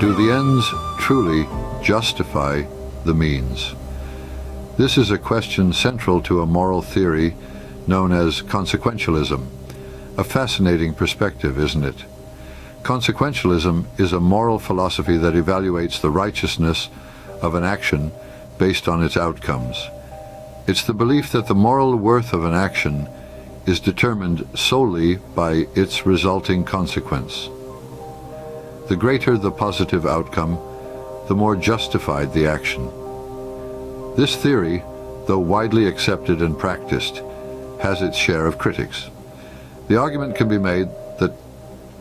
Do the ends truly justify the means? This is a question central to a moral theory known as consequentialism. A fascinating perspective, isn't it? Consequentialism is a moral philosophy that evaluates the righteousness of an action based on its outcomes. It's the belief that the moral worth of an action is determined solely by its resulting consequence. The greater the positive outcome, the more justified the action. This theory, though widely accepted and practiced, has its share of critics. The argument can be made that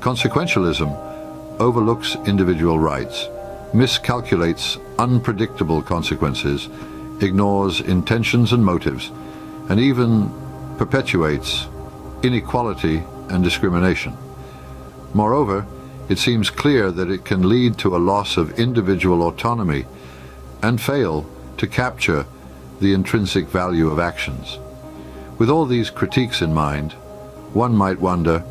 consequentialism overlooks individual rights, miscalculates unpredictable consequences, ignores intentions and motives, and even perpetuates inequality and discrimination. Moreover, it seems clear that it can lead to a loss of individual autonomy and fail to capture the intrinsic value of actions. With all these critiques in mind, one might wonder,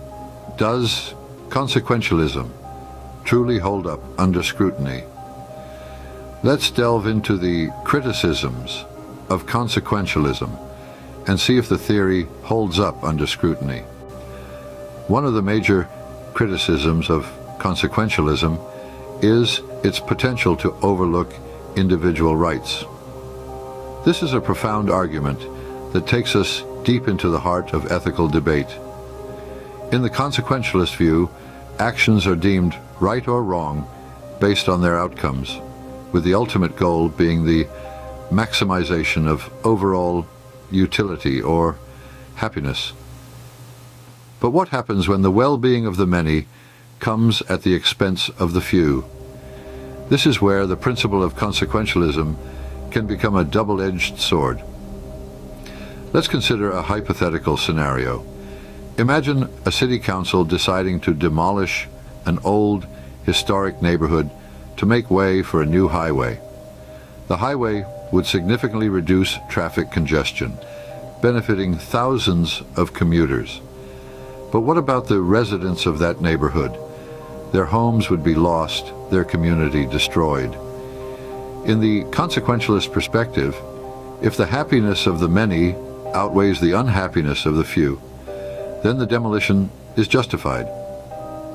does consequentialism truly hold up under scrutiny? Let's delve into the criticisms of consequentialism and see if the theory holds up under scrutiny. One of the major criticisms of consequentialism is its potential to overlook individual rights. This is a profound argument that takes us deep into the heart of ethical debate. In the consequentialist view, actions are deemed right or wrong based on their outcomes, with the ultimate goal being the maximization of overall utility or happiness. But what happens when the well-being of the many comes at the expense of the few? This is where the principle of consequentialism can become a double-edged sword. Let's consider a hypothetical scenario. Imagine a city council deciding to demolish an old, historic neighborhood to make way for a new highway. The highway would significantly reduce traffic congestion, benefiting thousands of commuters. But what about the residents of that neighborhood? Their homes would be lost, their community destroyed. In the consequentialist perspective, if the happiness of the many outweighs the unhappiness of the few, then the demolition is justified.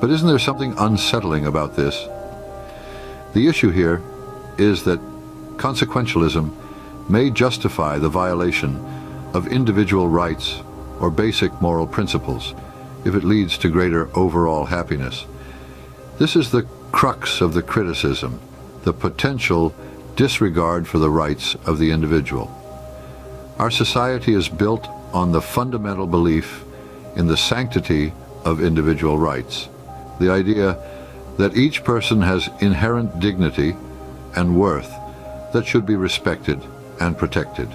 But isn't there something unsettling about this? The issue here is that consequentialism may justify the violation of individual rights or basic moral principles if it leads to greater overall happiness. This is the crux of the criticism, the potential disregard for the rights of the individual. Our society is built on the fundamental belief in the sanctity of individual rights, the idea that each person has inherent dignity and worth that should be respected and protected.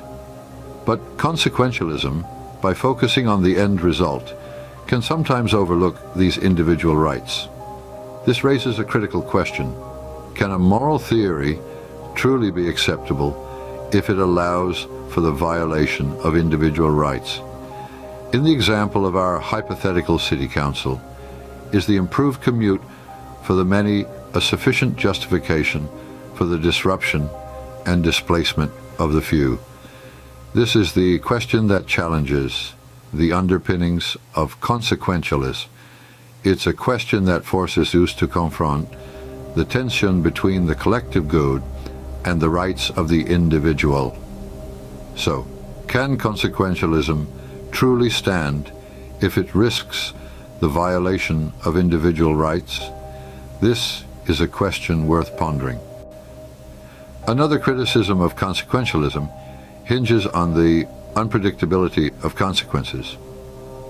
But consequentialism, by focusing on the end result, can sometimes overlook these individual rights. This raises a critical question. Can a moral theory truly be acceptable if it allows for the violation of individual rights? In the example of our hypothetical city council, is the improved commute for the many a sufficient justification for the disruption and displacement of the few? This is the question that challenges the underpinnings of consequentialism. It's a question that forces us to confront the tension between the collective good and the rights of the individual. So, can consequentialism truly stand if it risks the violation of individual rights? This is a question worth pondering. Another criticism of consequentialism hinges on the unpredictability of consequences.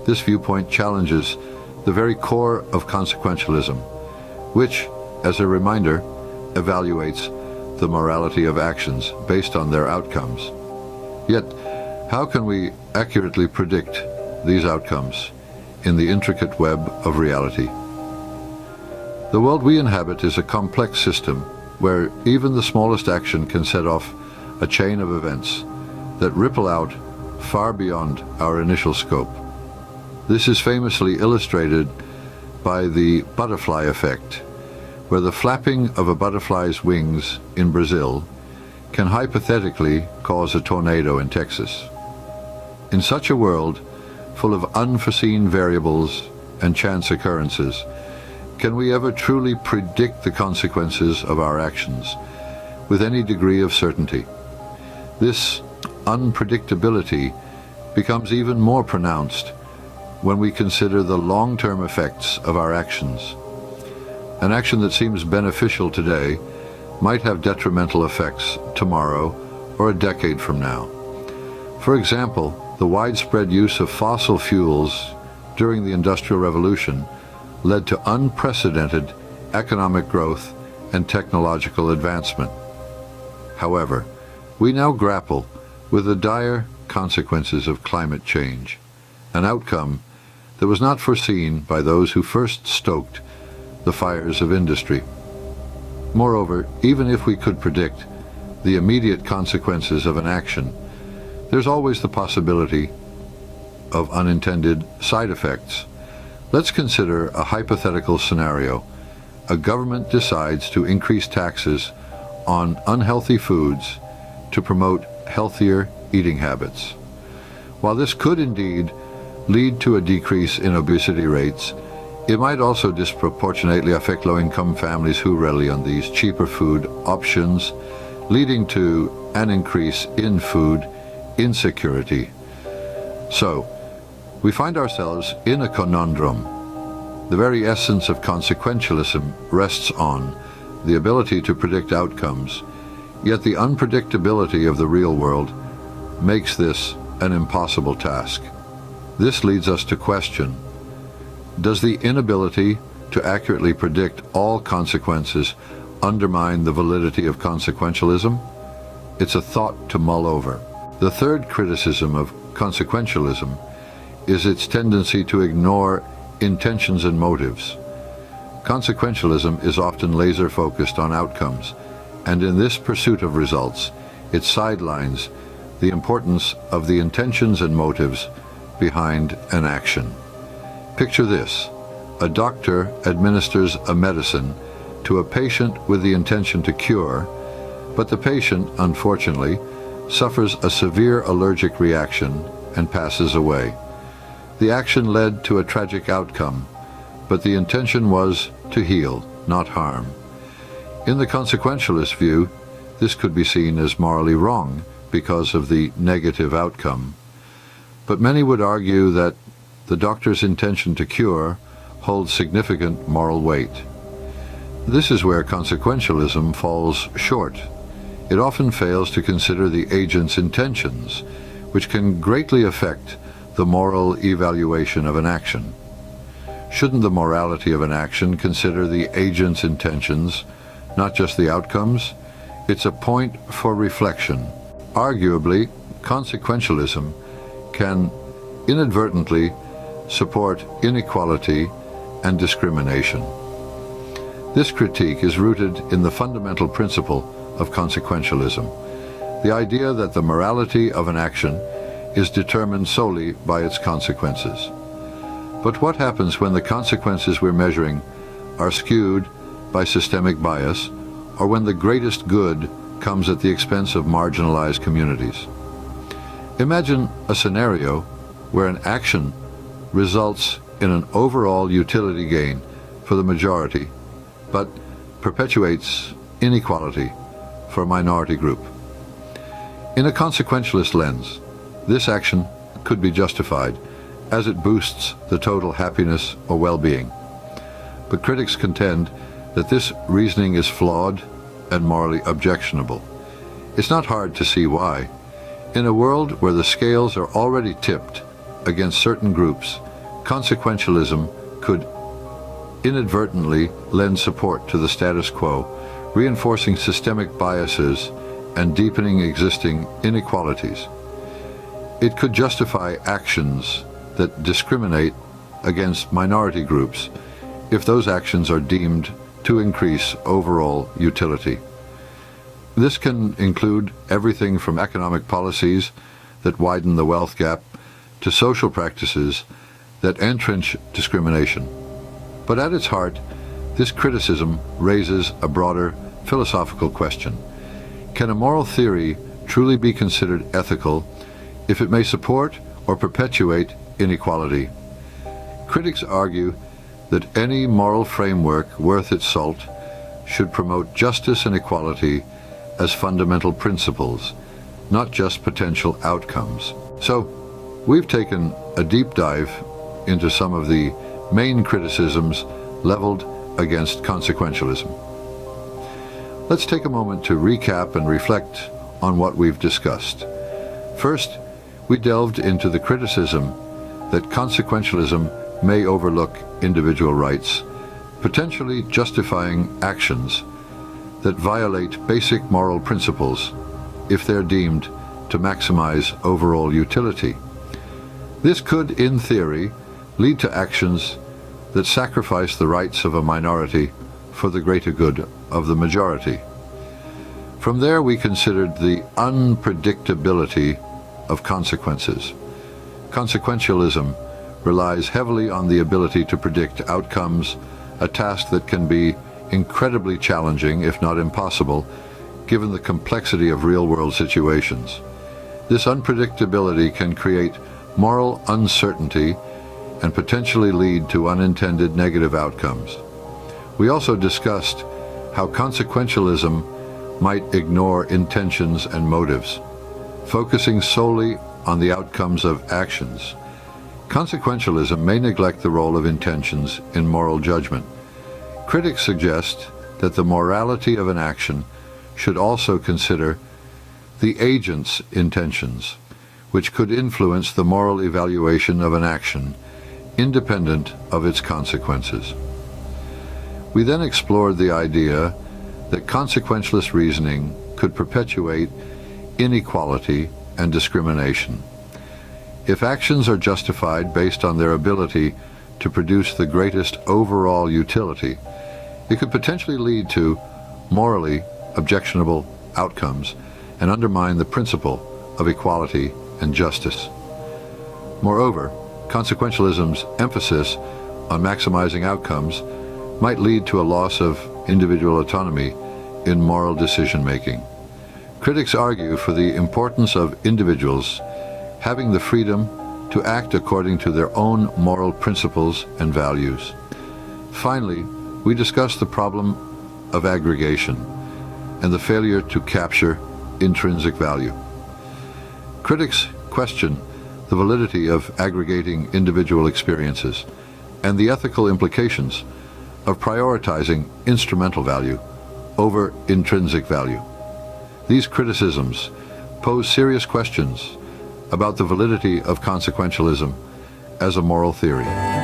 This viewpoint challenges the very core of consequentialism, which, as a reminder, evaluates the morality of actions based on their outcomes. Yet, how can we accurately predict these outcomes in the intricate web of reality? The world we inhabit is a complex system where even the smallest action can set off a chain of events that ripple out far beyond our initial scope. This is famously illustrated by the butterfly effect, where the flapping of a butterfly's wings in Brazil can hypothetically cause a tornado in Texas. In such a world, full of unforeseen variables and chance occurrences, can we ever truly predict the consequences of our actions with any degree of certainty? This unpredictability becomes even more pronounced when we consider the long-term effects of our actions. An action that seems beneficial today might have detrimental effects tomorrow or a decade from now. For example, the widespread use of fossil fuels during the Industrial Revolution led to unprecedented economic growth and technological advancement. However, we now grapple with the dire consequences of climate change, an outcome that was not foreseen by those who first stoked the fires of industry. Moreover, even if we could predict the immediate consequences of an action, there's always the possibility of unintended side effects. Let's consider a hypothetical scenario. A government decides to increase taxes on unhealthy foods to promote healthier eating habits. While this could indeed lead to a decrease in obesity rates, it might also disproportionately affect low-income families who rely on these cheaper food options, leading to an increase in food insecurity. So, we find ourselves in a conundrum. The very essence of consequentialism rests on the ability to predict outcomes, yet the unpredictability of the real world makes this an impossible task. This leads us to question, does the inability to accurately predict all consequences undermine the validity of consequentialism? It's a thought to mull over. The third criticism of consequentialism is its tendency to ignore intentions and motives. Consequentialism is often laser-focused on outcomes, and in this pursuit of results, it sidelines the importance of the intentions and motives behind an action. Picture this: a doctor administers a medicine to a patient with the intention to cure, but the patient, unfortunately, suffers a severe allergic reaction and passes away. The action led to a tragic outcome, but the intention was to heal, not harm. In the consequentialist view, this could be seen as morally wrong because of the negative outcome. But many would argue that the doctor's intention to cure holds significant moral weight. This is where consequentialism falls short. It often fails to consider the agent's intentions, which can greatly affect the moral evaluation of an action. Shouldn't the morality of an action consider the agent's intentions, not just the outcomes? It's a point for reflection. Arguably, consequentialism can inadvertently support inequality and discrimination. This critique is rooted in the fundamental principle of consequentialism, the idea that the morality of an action is determined solely by its consequences. But what happens when the consequences we're measuring are skewed by systemic bias, or when the greatest good comes at the expense of marginalized communities? Imagine a scenario where an action results in an overall utility gain for the majority, but perpetuates inequality for a minority group. In a consequentialist lens, this action could be justified as it boosts the total happiness or well-being. But critics contend that this reasoning is flawed and morally objectionable. It's not hard to see why. In a world where the scales are already tipped against certain groups, consequentialism could inadvertently lend support to the status quo, reinforcing systemic biases and deepening existing inequalities. It could justify actions that discriminate against minority groups if those actions are deemed to increase overall utility. This can include everything from economic policies that widen the wealth gap to social practices that entrench discrimination. But at its heart, This criticism raises a broader philosophical question. Can a moral theory truly be considered ethical if it may support or perpetuate inequality? Critics argue that any moral framework worth its salt should promote justice and equality as fundamental principles, not just potential outcomes. So, we've taken a deep dive into some of the main criticisms leveled against consequentialism. Let's take a moment to recap and reflect on what we've discussed. First, we delved into the criticism that consequentialism may overlook individual rights, potentially justifying actions that violate basic moral principles if they're deemed to maximize overall utility. This could, in theory, lead to actions that sacrifice the rights of a minority for the greater good of the majority. From there, we considered the unpredictability of consequences. Consequentialism relies heavily on the ability to predict outcomes, a task that can be incredibly challenging, if not impossible, given the complexity of real-world situations. This unpredictability can create moral uncertainty and potentially lead to unintended negative outcomes. We also discussed how consequentialism might ignore intentions and motives, focusing solely on the outcomes of actions. Consequentialism may neglect the role of intentions in moral judgment. Critics suggest that the morality of an action should also consider the agent's intentions, which could influence the moral evaluation of an action, independent of its consequences. We then explored the idea that consequentialist reasoning could perpetuate inequality and discrimination. If actions are justified based on their ability to produce the greatest overall utility, it could potentially lead to morally objectionable outcomes and undermine the principle of equality and justice. Moreover, consequentialism's emphasis on maximizing outcomes might lead to a loss of individual autonomy in moral decision-making. Critics argue for the importance of individuals having the freedom to act according to their own moral principles and values. Finally, we discussed the problem of aggregation and the failure to capture intrinsic value. Critics question the validity of aggregating individual experiences and the ethical implications of prioritizing instrumental value over intrinsic value. These criticisms pose serious questions about the validity of consequentialism as a moral theory.